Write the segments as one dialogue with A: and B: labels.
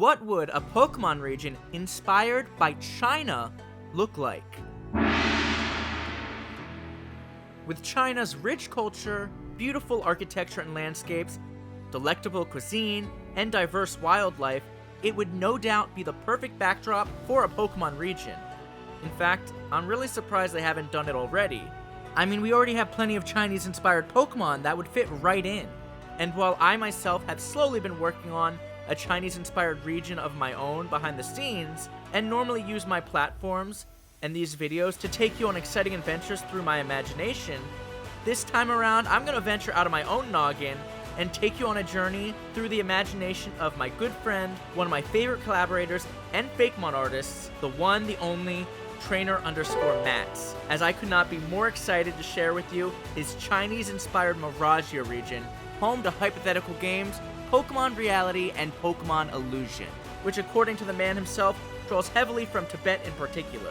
A: what would a Pokemon region inspired by China look like? With China's rich culture, beautiful architecture and landscapes, delectable cuisine, and diverse wildlife, it would no doubt be the perfect backdrop for a Pokemon region. In fact, I'm really surprised they haven't done it already. I mean, we already have plenty of Chinese-inspired Pokemon that would fit right in. And while I myself have slowly been working on a Chinese-inspired region of my own behind the scenes, and normally use my platforms and these videos to take you on exciting adventures through my imagination, this time around, I'm gonna venture out of my own noggin and take you on a journey through the imagination of my good friend, one of my favorite collaborators and Fakemon artists, the one, the only, Trainer_Mats, as I could not be more excited to share with you his Chinese-inspired Marajia region, home to hypothetical games, Pokemon Reality, and Pokemon Illusion, which according to the man himself, draws heavily from Tibet in particular.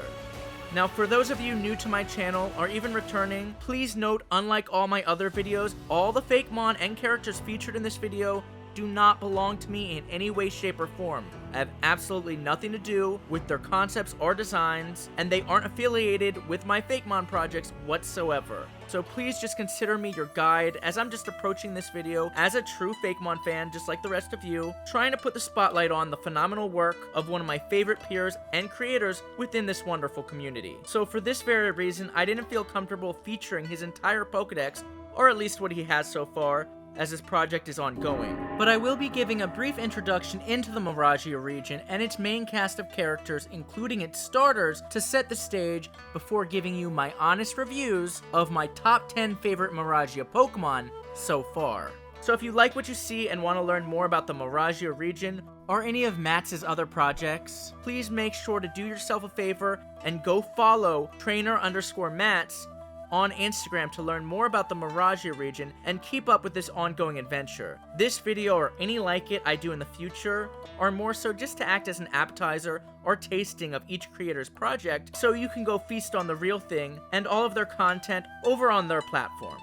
A: Now, for those of you new to my channel, or even returning, please note, unlike all my other videos, all the Fakemon and characters featured in this video do not belong to me in any way, shape, or form. I have absolutely nothing to do with their concepts or designs, and they aren't affiliated with my Fakemon projects whatsoever. So please just consider me your guide, as I'm just approaching this video as a true Fakemon fan, just like the rest of you, trying to put the spotlight on the phenomenal work of one of my favorite peers and creators within this wonderful community. So for this very reason, I didn't feel comfortable featuring his entire Pokedex, or at least what he has so far, as this project is ongoing. But I will be giving a brief introduction into the Marajia region and its main cast of characters, including its starters, to set the stage before giving you my honest reviews of my top 10 favorite Marajia Pokemon so far. So if you like what you see and want to learn more about the Marajia region, or any of Mats' other projects, please make sure to do yourself a favor and go follow Trainer_Mats on Instagram to learn more about the Marajia region and keep up with this ongoing adventure. This video, or any like it I do in the future, are more so just to act as an appetizer or tasting of each creator's project, so you can go feast on the real thing and all of their content over on their platforms.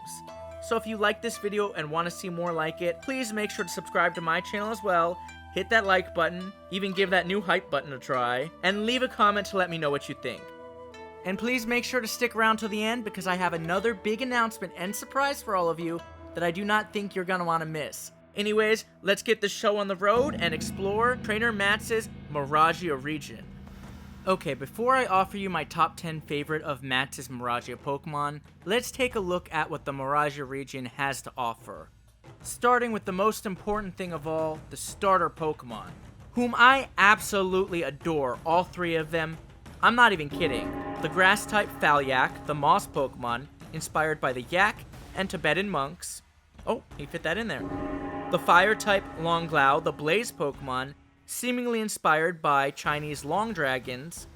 A: So if you like this video and want to see more like it, please make sure to subscribe to my channel as well, hit that like button, even give that new hype button a try, and leave a comment to let me know what you think. And please make sure to stick around till the end, because I have another big announcement and surprise for all of you that I do not think you're gonna want to miss. Anyways, let's get the show on the road and explore Trainer Mats' Marajia region. Okay, before I offer you my top 10 favorite of Mats' Marajia Pokemon, let's take a look at what the Marajia region has to offer. Starting with the most important thing of all, the starter Pokemon, whom I absolutely adore, all three of them. I'm not even kidding. The Grass-type Falyak, the Moss Pokemon, inspired by the Yak and Tibetan monks. Oh, he fit that in there. The Fire-type Longlow, the Blaze Pokemon, seemingly inspired by Chinese long dragons.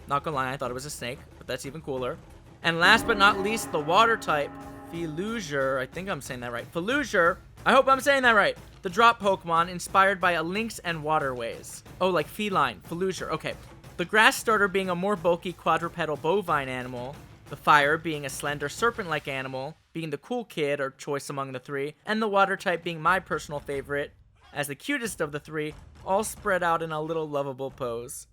A: Not gonna lie, I thought it was a snake, but that's even cooler. And last but not least, the Water-type Feluger. I think I'm saying that right. Feluger. I hope I'm saying that right. The Drop Pokemon, inspired by a Lynx and Waterways. Oh, like feline. Feluger. Okay. The Grass starter being a more bulky quadrupedal bovine animal, the Fire being a slender serpent-like animal, being the cool kid or choice among the three, and the Water type being my personal favorite, as the cutest of the three, all spread out in a little lovable pose.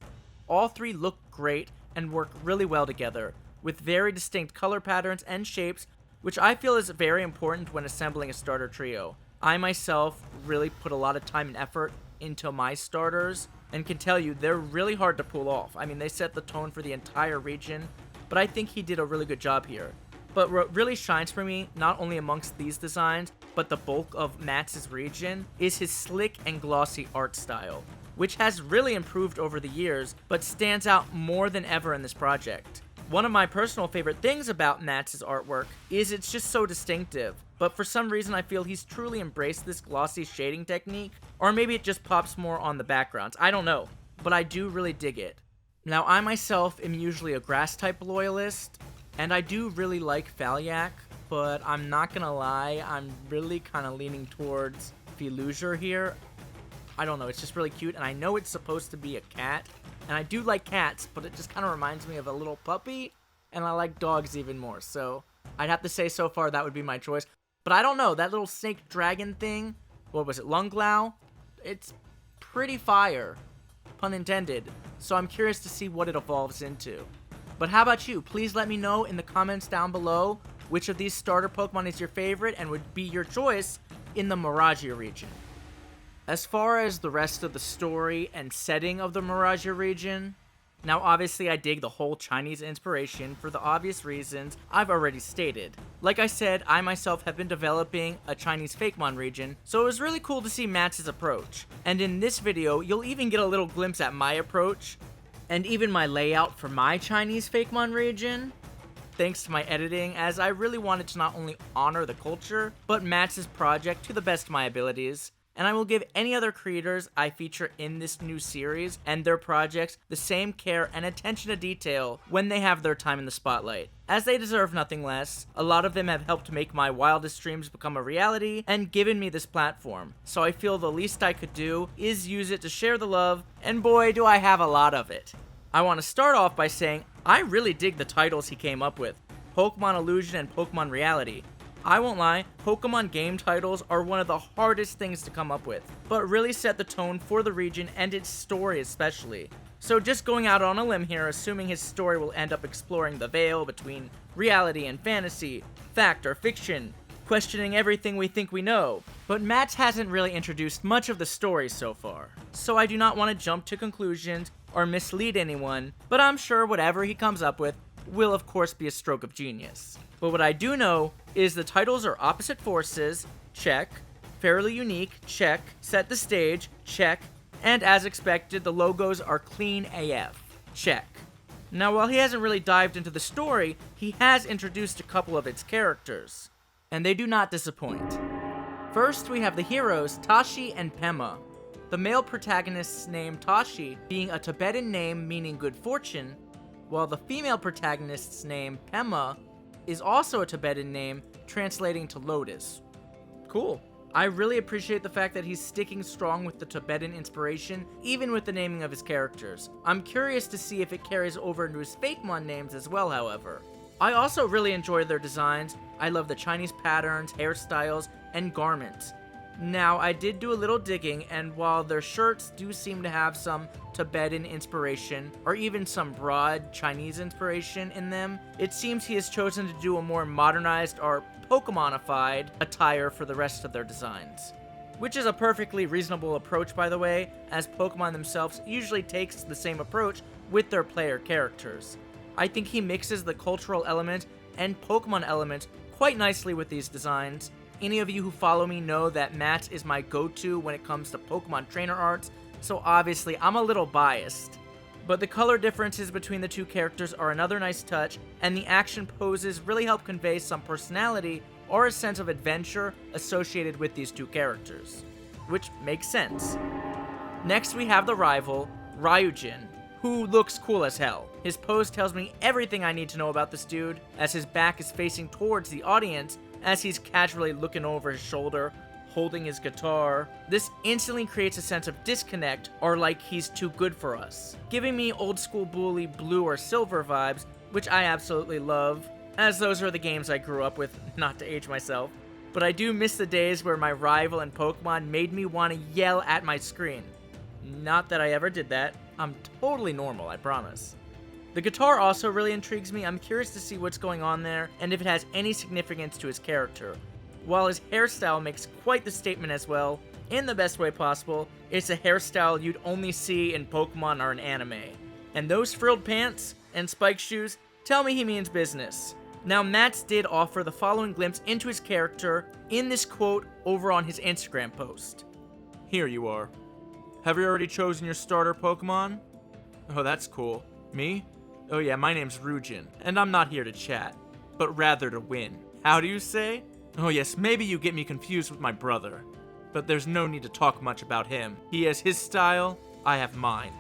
A: All three look great and work really well together, with very distinct color patterns and shapes, which I feel is very important when assembling a starter trio. I myself really put a lot of time and effort into my starters, and can tell you they're really hard to pull off. I mean, they set the tone for the entire region, but I think he did a really good job here. But what really shines for me, not only amongst these designs, but the bulk of Mats' region, is his slick and glossy art style, which has really improved over the years, but stands out more than ever in this project. One of my personal favorite things about Mats' artwork is it's just so distinctive, but for some reason I feel he's truly embraced this glossy shading technique, or maybe it just pops more on the backgrounds, I don't know, but I do really dig it. Now, I myself am usually a Grass-type loyalist, and I do really like Falyak, but I'm not gonna lie, I'm really kind of leaning towards Feluger here. I don't know, it's just really cute, and I know it's supposed to be a cat, and I do like cats, but it just kind of reminds me of a little puppy, and I like dogs even more, so I'd have to say so far that would be my choice. But I don't know, that little snake dragon thing, what was it, Lunglow? It's pretty fire, pun intended, so I'm curious to see what it evolves into. But how about you? Please let me know in the comments down below which of these starter Pokemon is your favorite and would be your choice in the Marajia region. As far as the rest of the story and setting of the Marajia region, now obviously I dig the whole Chinese inspiration for the obvious reasons I've already stated. Like I said, I myself have been developing a Chinese Fakemon region, so it was really cool to see Matt's approach. And in this video, you'll even get a little glimpse at my approach, and even my layout for my Chinese Fakemon region, thanks to my editing, as I really wanted to not only honor the culture, but Matt's project to the best of my abilities. And I will give any other creators I feature in this new series and their projects the same care and attention to detail when they have their time in the spotlight, as they deserve nothing less. A lot of them have helped make my wildest dreams become a reality and given me this platform, so I feel the least I could do is use it to share the love, and boy do I have a lot of it. I want to start off by saying I really dig the titles he came up with, Pokemon Illusion and Pokemon Reality. I won't lie, Pokemon game titles are one of the hardest things to come up with, but really set the tone for the region and its story especially. So just going out on a limb here, assuming his story will end up exploring the veil between reality and fantasy, fact or fiction, questioning everything we think we know. But Matt hasn't really introduced much of the story so far, so I do not want to jump to conclusions or mislead anyone, but I'm sure whatever he comes up with will of course be a stroke of genius. But what I do know is the titles are opposite forces, check, fairly unique, check, set the stage, check, and as expected, the logos are clean AF, check. Now while he hasn't really dived into the story, he has introduced a couple of its characters, and they do not disappoint. First, we have the heroes Tashi and Pema. The male protagonist's name Tashi being a Tibetan name meaning good fortune, while the female protagonist's name Pema is also a Tibetan name translating to lotus. Cool. I really appreciate the fact that he's sticking strong with the Tibetan inspiration, even with the naming of his characters. I'm curious to see if it carries over into his Fakemon names as well, however. I also really enjoy their designs. I love the Chinese patterns, hairstyles, and garments. Now, I did do a little digging, and while their shirts do seem to have some Tibetan inspiration, or even some broad Chinese inspiration in them, it seems he has chosen to do a more modernized or Pokemonified attire for the rest of their designs. Which is a perfectly reasonable approach, by the way, as Pokemon themselves usually takes the same approach with their player characters. I think he mixes the cultural element and Pokemon element quite nicely with these designs. Any of you who follow me know that Matt is my go-to when it comes to Pokemon trainer arts, so obviously I'm a little biased. But the color differences between the two characters are another nice touch, and the action poses really help convey some personality or a sense of adventure associated with these two characters, which makes sense. Next we have the rival, Ryujin, who looks cool as hell. His pose tells me everything I need to know about this dude, as his back is facing towards the audience, as he's casually looking over his shoulder, holding his guitar. This instantly creates a sense of disconnect, or like he's too good for us, giving me old school bully blue or silver vibes, which I absolutely love, as those are the games I grew up with, not to age myself. But I do miss the days where my rival in Pokemon made me want to yell at my screen. Not that I ever did that. I'm totally normal, I promise. The guitar also really intrigues me. I'm curious to see what's going on there and if it has any significance to his character. While his hairstyle makes quite the statement as well, in the best way possible, it's a hairstyle you'd only see in Pokemon or an anime. And those frilled pants and spiked shoes tell me he means business. Now, Mats did offer the following glimpse into his character in this quote over on his Instagram post. Here you are. Have you already chosen your starter Pokemon? Oh, that's cool. Me? Oh yeah, my name's Ryujin, and I'm not here to chat, but rather to win. How do you say? Oh yes, maybe you get me confused with my brother, but there's no need to talk much about him. He has his style, I have mine.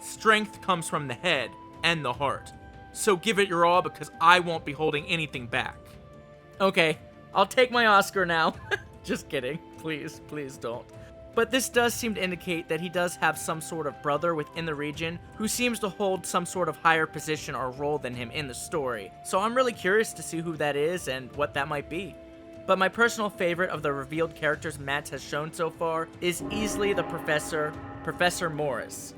A: Strength comes from the head and the heart, so give it your all because I won't be holding anything back. Okay, I'll take my Oscar now. Just kidding, please don't. But this does seem to indicate that he does have some sort of brother within the region who seems to hold some sort of higher position or role than him in the story. So I'm really curious to see who that is and what that might be. But my personal favorite of the revealed characters Mats has shown so far is easily the Professor Morris.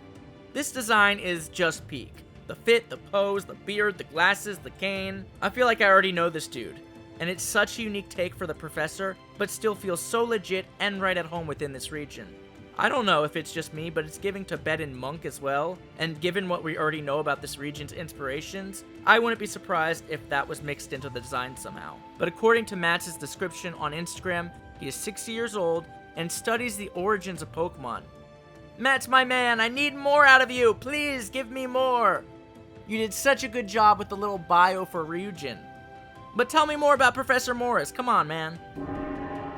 A: This design is just peak. The fit, the pose, the beard, the glasses, the cane. I feel like I already know this dude. And it's such a unique take for the professor, but still feels so legit and right at home within this region. I don't know if it's just me, but it's giving Tibetan monk as well, and given what we already know about this region's inspirations, I wouldn't be surprised if that was mixed into the design somehow. But according to Mats' description on Instagram, he is 60 years old and studies the origins of Pokemon. Mats, my man, I need more out of you! Please, give me more! You did such a good job with the little bio for Ryujin. But tell me more about Professor Morris, come on, man.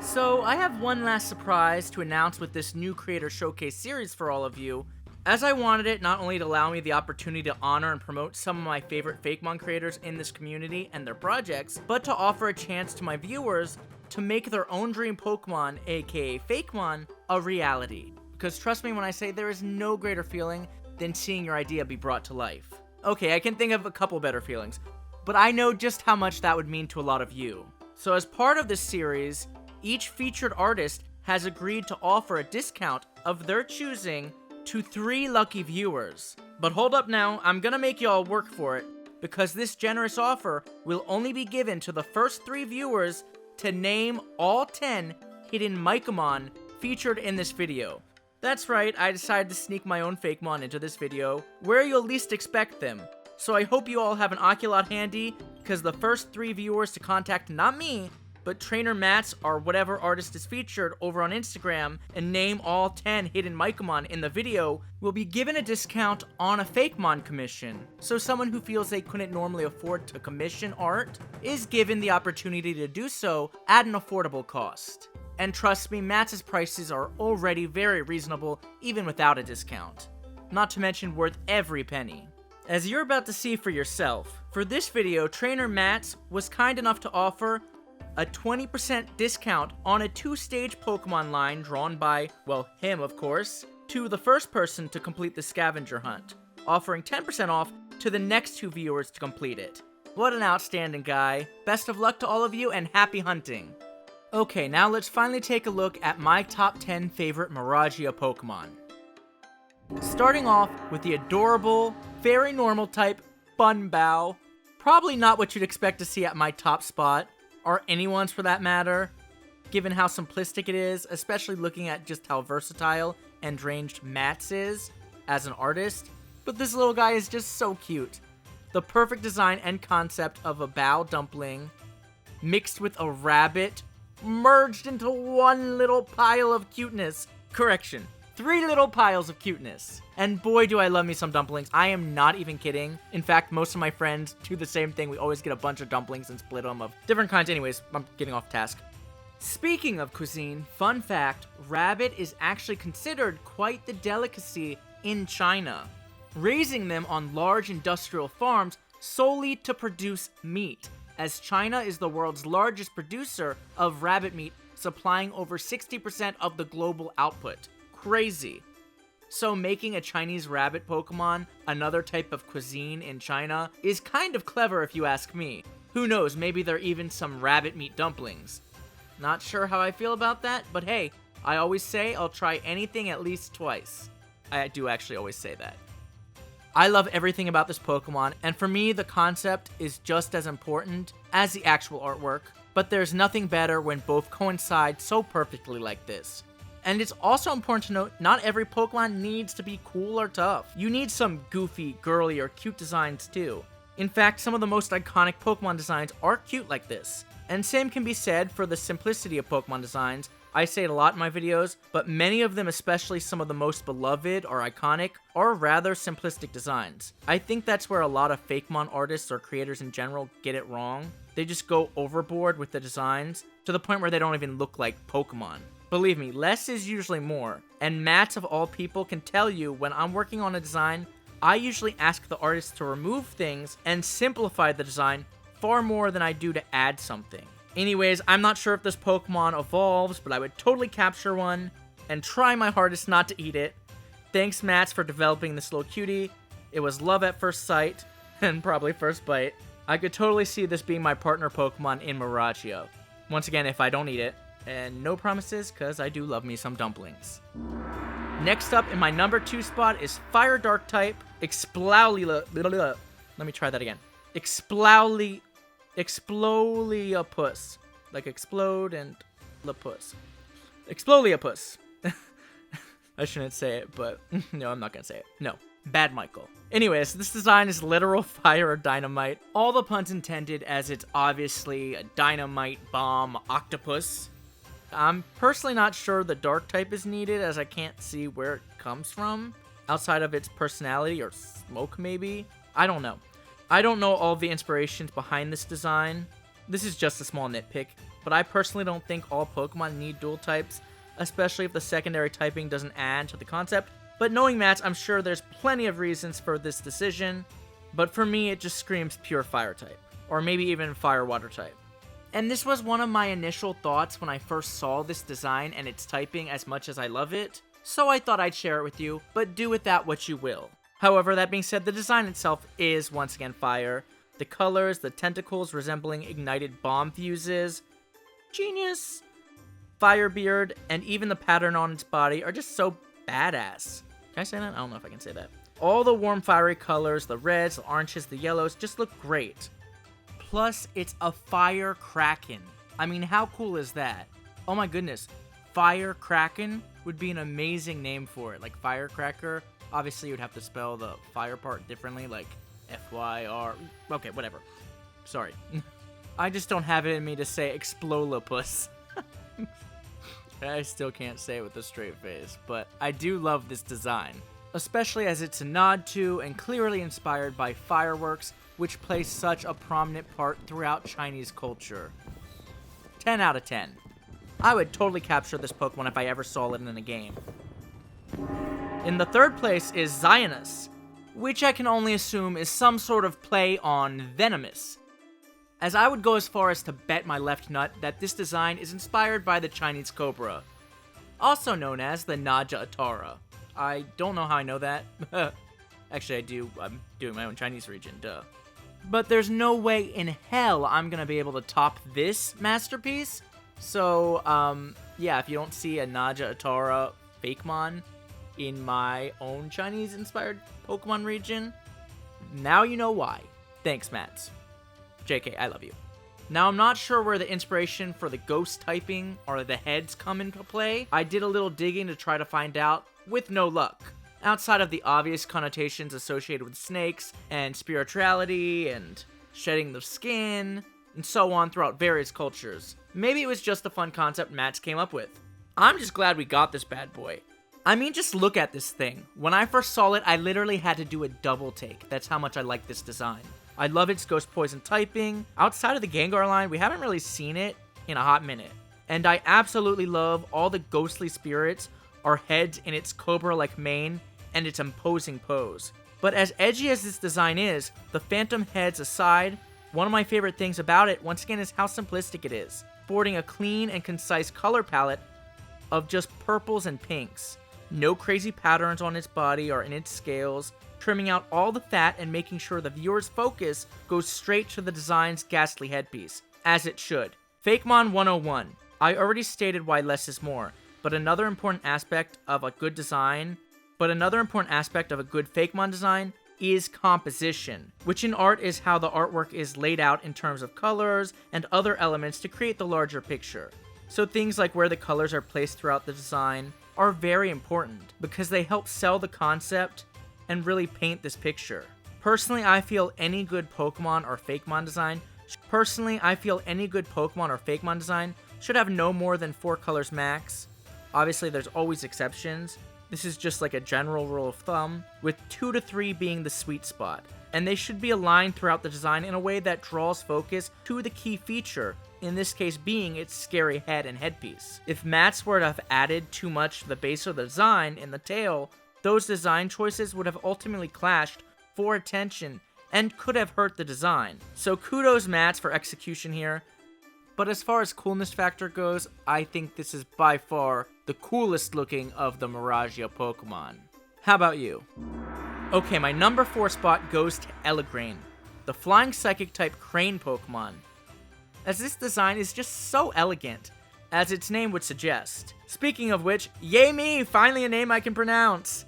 A: So, I have one last surprise to announce with this new Creator Showcase series for all of you, as I wanted it not only to allow me the opportunity to honor and promote some of my favorite Fakemon creators in this community and their projects, but to offer a chance to my viewers to make their own dream Pokemon, aka Fakemon, a reality. Because trust me when I say there is no greater feeling than seeing your idea be brought to life. Okay, I can think of a couple better feelings, but I know just how much that would mean to a lot of you. So as part of this series, each featured artist has agreed to offer a discount of their choosing to 3 lucky viewers. But hold up now, I'm gonna make y'all work for it, because this generous offer will only be given to the first 3 viewers to name all 10 hidden Mykemon featured in this video. That's right, I decided to sneak my own Fakemon into this video, where you'll least expect them. So I hope you all have an Oculot handy, because the first 3 viewers to contact not me, but Trainer Mats or whatever artist is featured over on Instagram and name all 10 hidden Mykemon in the video will be given a discount on a Fakemon commission. So someone who feels they couldn't normally afford to commission art is given the opportunity to do so at an affordable cost. And trust me, Mats' prices are already very reasonable even without a discount. Not to mention worth every penny. As you're about to see for yourself, for this video, Trainer Mats was kind enough to offer a 20% discount on a 2-stage Pokemon line drawn by, well, him of course, to the first person to complete the scavenger hunt, offering 10% off to the next 2 viewers to complete it. What an outstanding guy. Best of luck to all of you and happy hunting. Okay, now let's finally take a look at my top 10 favorite Marajia Pokemon. Starting off with the adorable, very normal type, Bunbow. Probably not what you'd expect to see at my top spot, or anyone's for that matter, given how simplistic it is, especially looking at just how versatile and ranged Mats is as an artist. But this little guy is just so cute. The perfect design and concept of a bow dumpling mixed with a rabbit merged into one little pile of cuteness. Correction, 3 little piles of cuteness. And boy do I love me some dumplings. I am not even kidding. In fact, most of my friends do the same thing. We always get a bunch of dumplings and split them of different kinds. Anyways, I'm getting off task. Speaking of cuisine, fun fact, rabbit is actually considered quite the delicacy in China, raising them on large industrial farms solely to produce meat, as China is the world's largest producer of rabbit meat, supplying over 60% of the global output. Crazy. So making a Chinese rabbit Pokemon another type of cuisine in China is kind of clever if you ask me. Who knows, maybe there are even some rabbit meat dumplings. Not sure how I feel about that, but hey, I always say I'll try anything at least twice. I do actually always say that. I love everything about this Pokemon, and for me, the concept is just as important as the actual artwork, but there's nothing better when both coincide so perfectly like this. And it's also important to note, not every Pokemon needs to be cool or tough. You need some goofy, girly, or cute designs too. In fact, some of the most iconic Pokemon designs are cute like this. And same can be said for the simplicity of Pokemon designs. I say it a lot in my videos, but many of them, especially some of the most beloved or iconic, are rather simplistic designs. I think that's where a lot of Fakemon artists or creators in general get it wrong. They just go overboard with the designs, to the point where they don't even look like Pokemon. Believe me, less is usually more, and Mats of all people can tell you when I'm working on a design, I usually ask the artist to remove things and simplify the design far more than I do to add something. Anyways, I'm not sure if this Pokemon evolves, but I would totally capture one and try my hardest not to eat it. Thanks, Mats, for developing this little cutie. It was love at first sight, and probably first bite. I could totally see this being my partner Pokemon in Marajia. Once again, if I don't eat it. And no promises, because I do love me some dumplings. Next up in my number 2 spot is Fire Dark type Explolipus. Let me try that again. Exploliopus. Like explode and lapus. Exploliopus. I shouldn't say it, but no, I'm not going to say it. No. Bad Mykel. Anyways, this design is literal fire or dynamite. All the puns intended, as it's obviously a dynamite bomb octopus. I'm personally not sure the dark type is needed, as I can't see where it comes from, outside of its personality or smoke maybe. I don't know. I don't know all the inspirations behind this design. This is just a small nitpick, but I personally don't think all Pokemon need dual types, especially if the secondary typing doesn't add to the concept. But knowing Matt, I'm sure there's plenty of reasons for this decision, but for me it just screams pure fire type, or maybe even fire water type. And this was one of my initial thoughts when I first saw this design and its typing, as much as I love it, so I thought I'd share it with you, but do with that what you will. However, that being said, the design itself is once again fire. The colors, the tentacles resembling ignited bomb fuses, genius. Firebeard, and even the pattern on its body are just so badass. Can I say that? I don't know if I can say that. All the warm fiery colors, the reds, the oranges, the yellows, just look great. Plus, it's a fire kraken. I mean, how cool is that? Oh my goodness. Fire kraken would be an amazing name for it. Like firecracker. Obviously, you would have to spell the fire part differently, like F-Y-R. Okay, whatever. Sorry. I just don't have it in me to say Explolipus. I still can't say it with a straight face, but I do love this design. Especially as it's a nod to and clearly inspired by fireworks, which play such a prominent part throughout Chinese culture. 10 out of 10. I would totally capture this Pokemon if I ever saw it in a game. In the third place is Zionus, which I can only assume is some sort of play on venomous, as I would go as far as to bet my left nut that this design is inspired by the Chinese cobra, also known as the Naja Atara. I don't know how I know that. Actually, I do. I'm doing my own Chinese region, duh. But there's no way in hell I'm gonna be able to top this masterpiece. So, yeah, if you don't see a Naja Atara Fakemon in my own Chinese-inspired Pokemon region, now you know why. Thanks, Mats. JK, I love you. Now, I'm not sure where the inspiration for the ghost typing or the heads come into play. I did a little digging to try to find out, with no luck. Outside of the obvious connotations associated with snakes and spirituality and shedding the skin and so on throughout various cultures. Maybe it was just a fun concept Mats came up with. I'm just glad we got this bad boy. I mean, just look at this thing. When I first saw it, I literally had to do a double take. That's how much I like this design. I love its Ghost Poison typing. Outside of the Gengar line, we haven't really seen it in a hot minute. And I absolutely love all the ghostly spirits or heads in its cobra-like mane and its imposing pose. But as edgy as this design is, the phantom heads aside, one of my favorite things about it, once again, is how simplistic it is, sporting a clean and concise color palette of just purples and pinks. No crazy patterns on its body or in its scales, trimming out all the fat and making sure the viewer's focus goes straight to the design's ghastly headpiece, as it should. Fakemon 101. I already stated why less is more, but another important aspect of a good Fakemon design is composition, which in art is how the artwork is laid out in terms of colors and other elements to create the larger picture. So things like where the colors are placed throughout the design are very important because they help sell the concept and really paint this picture. Personally, I feel any good Pokemon or Fakemon design should have no more than 4 colors max. Obviously, there's always exceptions. This is just like a general rule of thumb, with 2 to 3 being the sweet spot. And they should be aligned throughout the design in a way that draws focus to the key feature, in this case being its scary head and headpiece. If Mats were to have added too much to the base of the design in the tail, those design choices would have ultimately clashed for attention and could have hurt the design. So kudos Mats for execution here. But as far as coolness factor goes, I think this is by far the coolest looking of the Marajia Pokemon. How about you? Okay, my number 4 spot goes to Eligrain, the flying psychic type crane Pokemon. as this design is just so elegant, as its name would suggest. Speaking of which, yay me! Finally a name I can pronounce!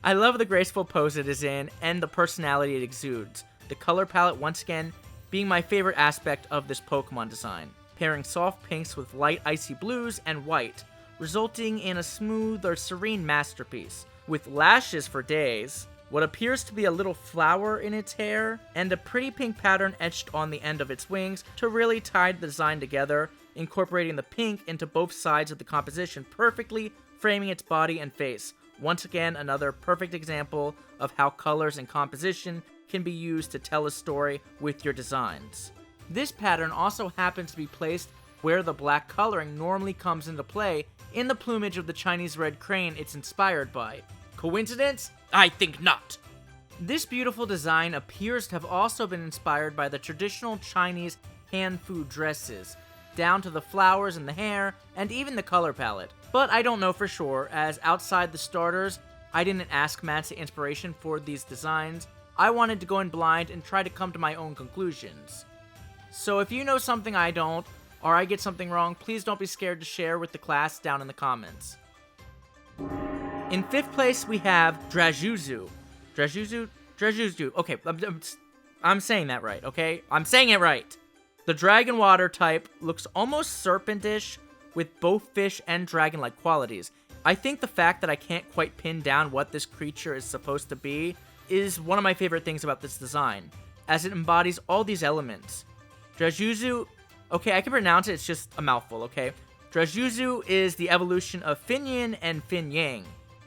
A: I love the graceful pose it is in, and the personality it exudes. The color palette, once again, being my favorite aspect of this Pokemon design, pairing soft pinks with light icy blues and white, resulting in a smooth or serene masterpiece, with lashes for days, what appears to be a little flower in its hair, and a pretty pink pattern etched on the end of its wings to really tie the design together, incorporating the pink into both sides of the composition, perfectly framing its body and face. Once again, another perfect example of how colors and composition can be used to tell a story with your designs. This pattern also happens to be placed where the black coloring normally comes into play in the plumage of the Chinese red crane it's inspired by. Coincidence? I think not. This beautiful design appears to have also been inspired by the traditional Chinese hand food dresses, down to the flowers in the hair, and even the color palette. But I don't know for sure, as outside the starters, I didn't ask Matt's inspiration for these designs. I wanted to go in blind and try to come to my own conclusions. So if you know something I don't, or I get something wrong, please don't be scared to share with the class down in the comments. In 5th place, we have Drajuzu. Drajuzu. Okay, I'm saying that right, okay? I'm saying it right. The dragon water type looks almost serpentish with both fish and dragon-like qualities. I think the fact that I can't quite pin down what this creature is supposed to be is one of my favorite things about this design, as it embodies all these elements. Drajuzu, okay, I can pronounce it, it's just a mouthful, okay? Drajuzu is the evolution of Finyin and Finyang.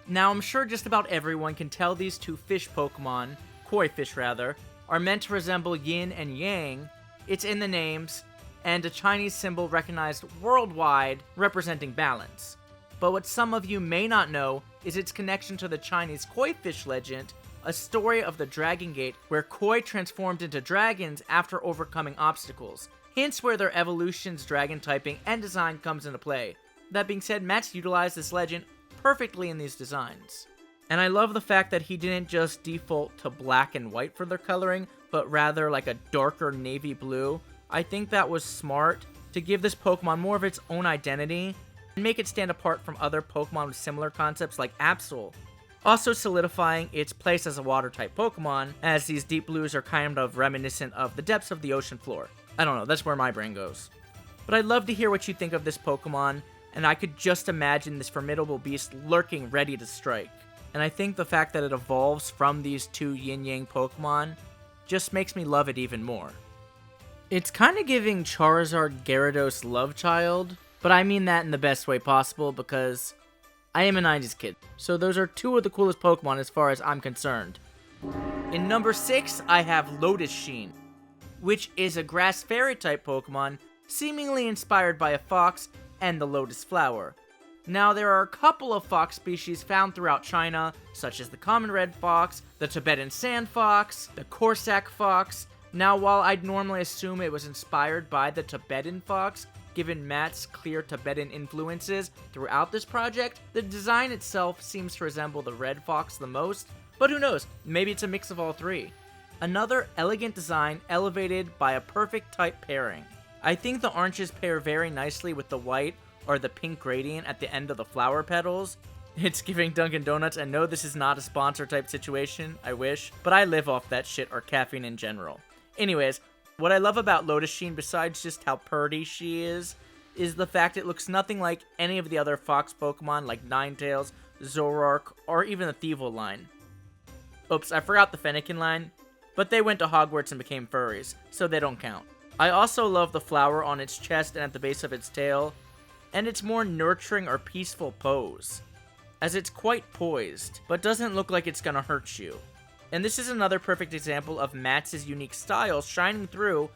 A: Now, I'm sure just about everyone can tell these two fish Pokemon, koi fish rather, are meant to resemble yin and yang. It's in the names, and a Chinese symbol recognized worldwide representing balance. But what some of you may not know is its connection to the Chinese koi fish legend, a story of the Dragon Gate where koi transformed into dragons after overcoming obstacles, hence where their evolution's dragon typing and design comes into play. That being said, Matt's utilized this legend perfectly in these designs. And I love the fact that he didn't just default to black and white for their coloring, but rather like a darker navy blue. I think that was smart to give this Pokemon more of its own identity and make it stand apart from other Pokemon with similar concepts like Absol. Also solidifying its place as a water-type Pokemon, as these deep blues are kind of reminiscent of the depths of the ocean floor. I don't know, that's where my brain goes. But I'd love to hear what you think of this Pokemon, and I could just imagine this formidable beast lurking ready to strike. And I think the fact that it evolves from these two yin-yang Pokemon just makes me love it even more. It's kind of giving Charizard Gyarados love child, but I mean that in the best way possible because I am a 90s kid, so those are two of the coolest Pokemon as far as I'm concerned. In number 6, I have Lotus Sheen, which is a grass fairy type Pokemon, seemingly inspired by a fox and the lotus flower. Now, there are a couple of fox species found throughout China, such as the common red fox, the Tibetan sand fox, the Corsac fox. Now, while I'd normally assume it was inspired by the Tibetan fox, given Matt's clear Tibetan influences throughout this project, the design itself seems to resemble the red fox the most, but who knows, maybe it's a mix of all three. Another elegant design elevated by a perfect type pairing. I think the oranges pair very nicely with the white or the pink gradient at the end of the flower petals. It's giving Dunkin' Donuts, and no, this is not a sponsor type situation, I wish, but I live off that shit or caffeine in general. Anyways, what I love about Lotus Sheen, besides just how purty she is the fact it looks nothing like any of the other fox Pokemon like Ninetales, Zoroark, or even the Thievul line. Oops, I forgot the Fennekin line, but they went to Hogwarts and became furries, so they don't count. I also love the flower on its chest and at the base of its tail, and its more nurturing or peaceful pose, as it's quite poised, but doesn't look like it's gonna hurt you. And this is another perfect example of Matt's unique style shining through,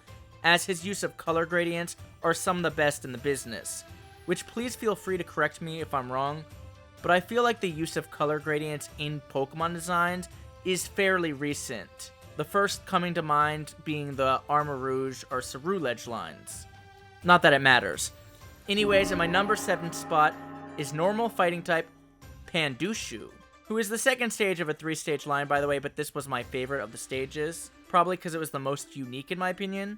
A: as his use of color gradients are some of the best in the business. Which, please feel free to correct me if I'm wrong, but I feel like the use of color gradients in Pokemon designs is fairly recent. The first coming to mind being the Armor Rouge or Ceruledge lines. Not that it matters. Anyways, in my number 7 spot is normal fighting type Pandushu, who is the second stage of a 3-stage line, by the way, but this was my favorite of the stages, probably because it was the most unique in my opinion.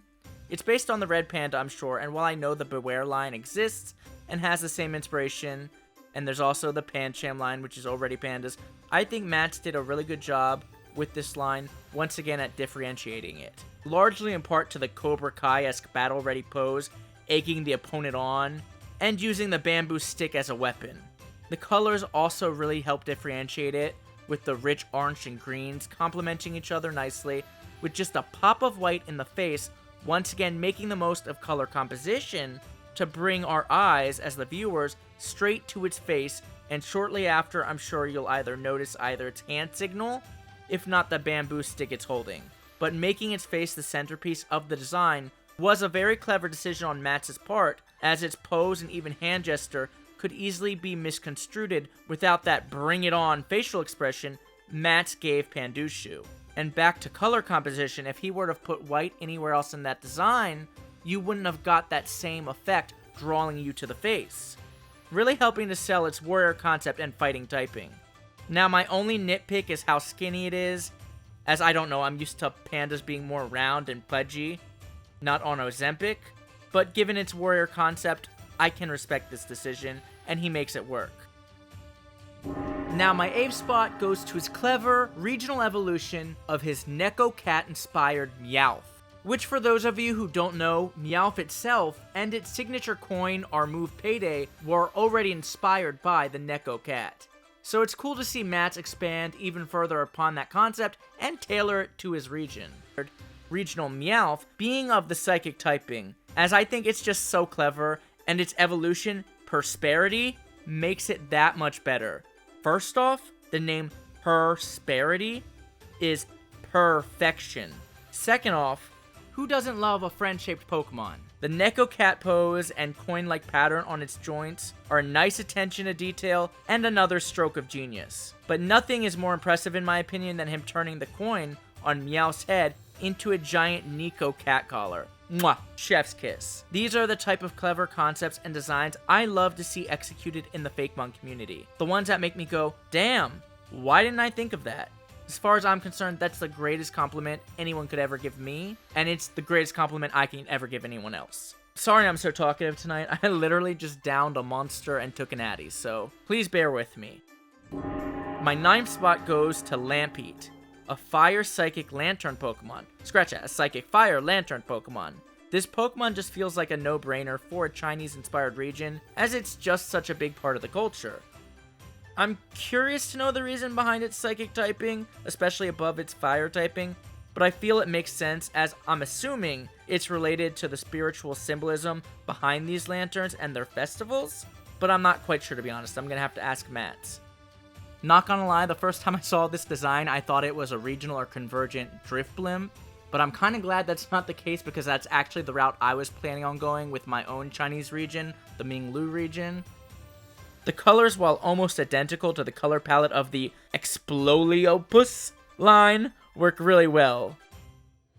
A: It's based on the red panda, I'm sure, and while I know the Beware line exists and has the same inspiration, and there's also the Pancham line, which is already pandas, I think Mats did a really good job with this line, once again at differentiating it. Largely in part to the Cobra Kai-esque battle-ready pose, egging the opponent on, and using the bamboo stick as a weapon. The colors also really help differentiate it, with the rich orange and greens complementing each other nicely, with just a pop of white in the face, once again making the most of color composition to bring our eyes, as the viewers, straight to its face, and shortly after, I'm sure you'll either notice either its hand signal, if not the bamboo stick it's holding. But making its face the centerpiece of the design was a very clever decision on Mats' part, as its pose and even hand gesture could easily be misconstrued without that bring it on facial expression Mats gave Pandushu. And back to color composition, if he were to put white anywhere else in that design, you wouldn't have got that same effect drawing you to the face, really helping to sell its warrior concept and fighting typing. Now my only nitpick is how skinny it is, as I don't know, I'm used to pandas being more round and pudgy, not on Ozempic, but given its warrior concept, I can respect this decision, and he makes it work. Now my ape spot goes to his clever regional evolution of his Neko Cat inspired Meowth, which for those of you who don't know, Meowth itself and its signature coin or move Payday were already inspired by the Neko Cat. So it's cool to see Mats expand even further upon that concept and tailor it to his region. Regional Meowth being of the psychic typing, as I think it's just so clever, and its evolution, Persperity, makes it that much better. First off, the name Persperity is perfection. Second off, who doesn't love a friend-shaped Pokemon? The Neko Cat pose and coin-like pattern on its joints are a nice attention to detail and another stroke of genius. But nothing is more impressive in my opinion than him turning the coin on Meowth's head into a giant Neko Cat collar. Mwah! Chef's kiss. These are the type of clever concepts and designs I love to see executed in the Fakemon community. The ones that make me go, damn, why didn't I think of that? As far as I'm concerned, that's the greatest compliment anyone could ever give me, and it's the greatest compliment I can ever give anyone else. Sorry I'm so talkative tonight, I literally just downed a monster and took an Addy, so please bear with me. My 9th spot goes to Lampeat, a Fire Psychic Lantern Pokemon. Scratch that, a Psychic Fire Lantern Pokemon. This Pokemon just feels like a no-brainer for a Chinese-inspired region, as it's just such a big part of the culture. I'm curious to know the reason behind its Psychic typing, especially above its Fire typing, but I feel it makes sense as I'm assuming it's related to the spiritual symbolism behind these lanterns and their festivals, but I'm not quite sure to be honest. I'm gonna have to ask Mats. Not gonna lie, the first time I saw this design, I thought it was a regional or convergent Drifblim, but I'm kinda glad that's not the case because that's actually the route I was planning on going with my own Chinese region, the Minglu region. The colors, while almost identical to the color palette of the Exploliopus line, work really well.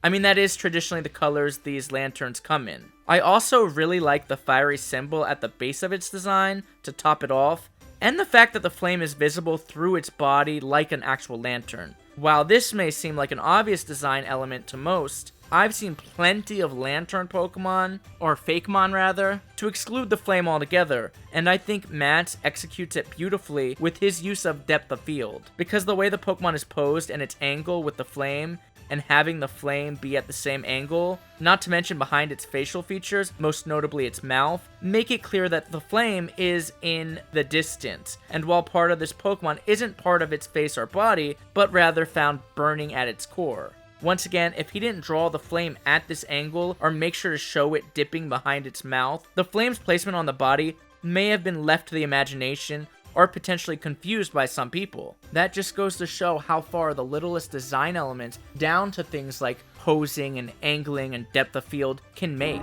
A: I mean, that is traditionally the colors these lanterns come in. I also really like the fiery symbol at the base of its design to top it off, and the fact that the flame is visible through its body like an actual lantern. While this may seem like an obvious design element to most, I've seen plenty of lantern Pokemon, or Fakemon rather, to exclude the flame altogether, and I think Mats executes it beautifully with his use of depth of field, because the way the Pokemon is posed and its angle with the flame, and having the flame be at the same angle, not to mention behind its facial features, most notably its mouth, make it clear that the flame is in the distance, and while part of this Pokemon isn't part of its face or body, but rather found burning at its core. Once again, if he didn't draw the flame at this angle, or make sure to show it dipping behind its mouth, the flame's placement on the body may have been left to the imagination, or potentially confused by some people. That just goes to show how far the littlest design elements, down to things like posing and angling and depth of field, can make.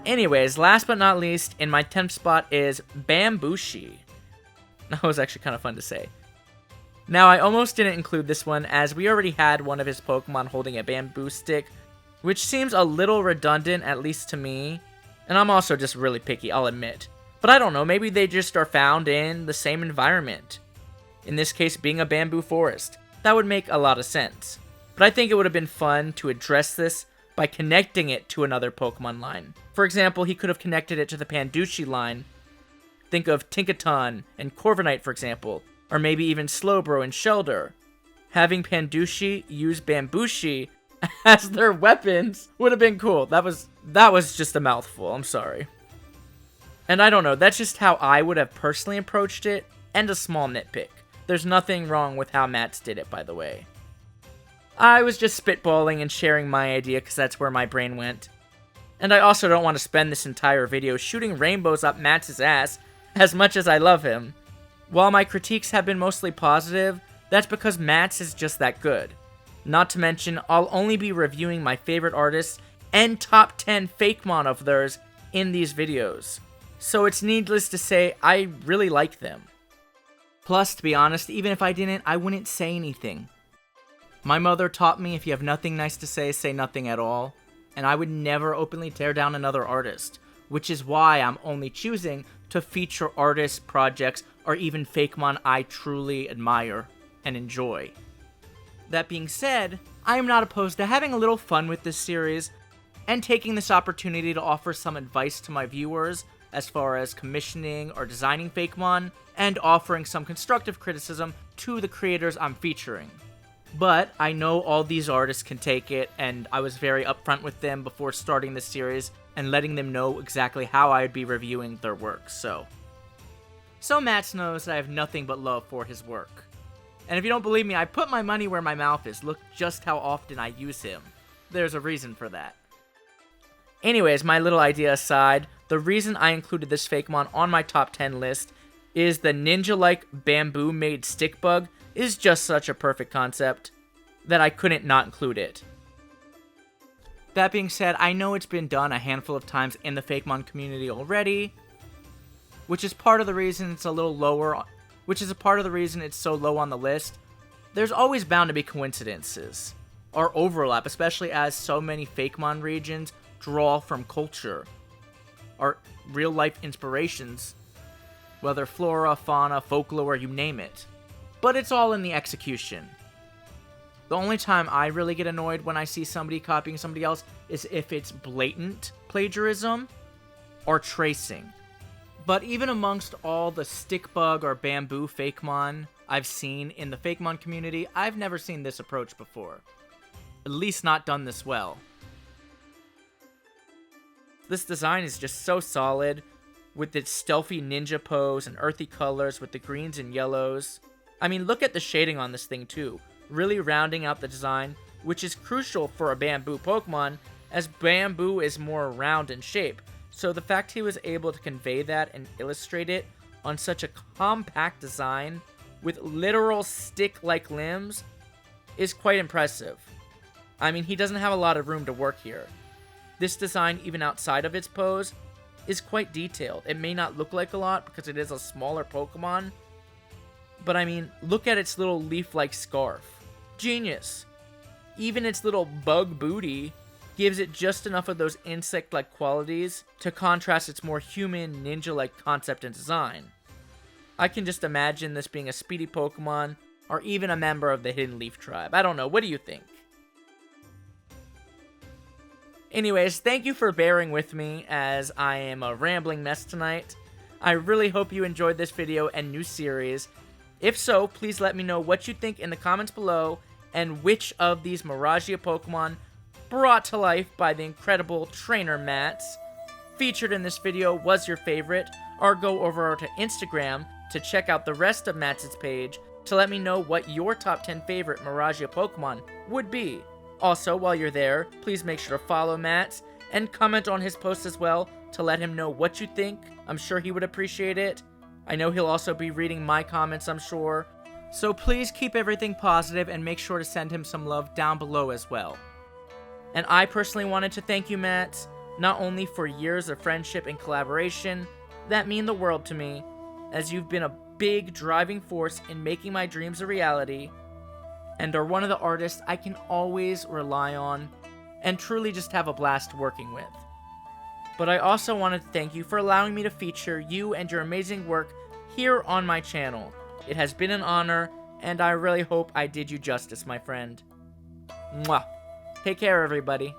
A: Anyways, last but not least, in my 10th spot is Bambushi. That was actually kind of fun to say. Now, I almost didn't include this one, as we already had one of his Pokemon holding a bamboo stick, which seems a little redundant, at least to me, and I'm also just really picky, I'll admit. But I don't know, maybe they just are found in the same environment. In this case, being a bamboo forest. That would make a lot of sense. But I think it would have been fun to address this by connecting it to another Pokemon line. For example, he could have connected it to the Pandushi line. Think of Tinkaton and Corviknight, for example, or maybe even Slowbro and Shellder. Having Pandushi use Bambushi as their weapons would have been cool. That was just a mouthful, I'm sorry. And I don't know, that's just how I would have personally approached it, and a small nitpick. There's nothing wrong with how Mats did it, by the way. I was just spitballing and sharing my idea because that's where my brain went. And I also don't want to spend this entire video shooting rainbows up Mats' ass as much as I love him. While my critiques have been mostly positive, that's because Mats is just that good. Not to mention, I'll only be reviewing my favorite artists and top 10 Fakemon of theirs in these videos. So it's needless to say, I really like them. Plus, to be honest, even if I didn't, I wouldn't say anything. My mother taught me if you have nothing nice to say nothing at all. And I would never openly tear down another artist. Which is why I'm only choosing to feature artists, projects, or even Fakemon I truly admire and enjoy. That being said, I am not opposed to having a little fun with this series, and taking this opportunity to offer some advice to my viewers as far as commissioning or designing Fakemon, and offering some constructive criticism to the creators I'm featuring. But I know all these artists can take it, and I was very upfront with them before starting this series and letting them know exactly how I would be reviewing their work, so Mats knows that I have nothing but love for his work. And if you don't believe me, I put my money where my mouth is. Look just how often I use him. There's a reason for that. Anyways, my little idea aside, the reason I included this Fakemon on my top 10 list is the ninja-like bamboo-made stick bug is just such a perfect concept that I couldn't not include it. That being said, I know it's been done a handful of times in the Fakemon community already, which is part of the reason it's a little lower, which is a part of the reason it's so low on the list. There's always bound to be coincidences, or overlap, especially as so many Fakemon regions draw from culture, or real-life inspirations, whether flora, fauna, folklore, you name it. But it's all in the execution. The only time I really get annoyed when I see somebody copying somebody else is if it's blatant plagiarism or tracing. But even amongst all the stick bug or bamboo Fakemon I've seen in the Fakemon community, I've never seen this approach before. At least not done this well. This design is just so solid, with its stealthy ninja pose and earthy colors with the greens and yellows. I mean, look at the shading on this thing too, really rounding out the design, which is crucial for a bamboo Pokemon, as bamboo is more round in shape. So the fact he was able to convey that and illustrate it on such a compact design with literal stick-like limbs is quite impressive. I mean, he doesn't have a lot of room to work here. This design, even outside of its pose, is quite detailed. It may not look like a lot because it is a smaller Pokemon, but I mean, look at its little leaf-like scarf. Genius! Even its little bug booty gives it just enough of those insect-like qualities to contrast its more human, ninja-like concept and design. I can just imagine this being a speedy Pokemon, or even a member of the Hidden Leaf tribe. I don't know, what do you think? Anyways, thank you for bearing with me as I am a rambling mess tonight. I really hope you enjoyed this video and new series. If so, please let me know what you think in the comments below, and which of these Marajia Pokemon brought to life by the incredible trainer Mats featured in this video was your favorite, or go over to Instagram to check out the rest of Mats' page to let me know what your top 10 favorite Marajia Pokemon would be. Also, while you're there, please make sure to follow Mats and comment on his post as well to let him know what you think. I'm sure he would appreciate it. I know he'll also be reading my comments, I'm sure. So please keep everything positive and make sure to send him some love down below as well. And I personally wanted to thank you, Mats, not only for years of friendship and collaboration that mean the world to me, as you've been a big driving force in making my dreams a reality, and are one of the artists I can always rely on and truly just have a blast working with. But I also wanted to thank you for allowing me to feature you and your amazing work here on my channel. It has been an honor, and I really hope I did you justice, my friend. Mwah. Take care, everybody.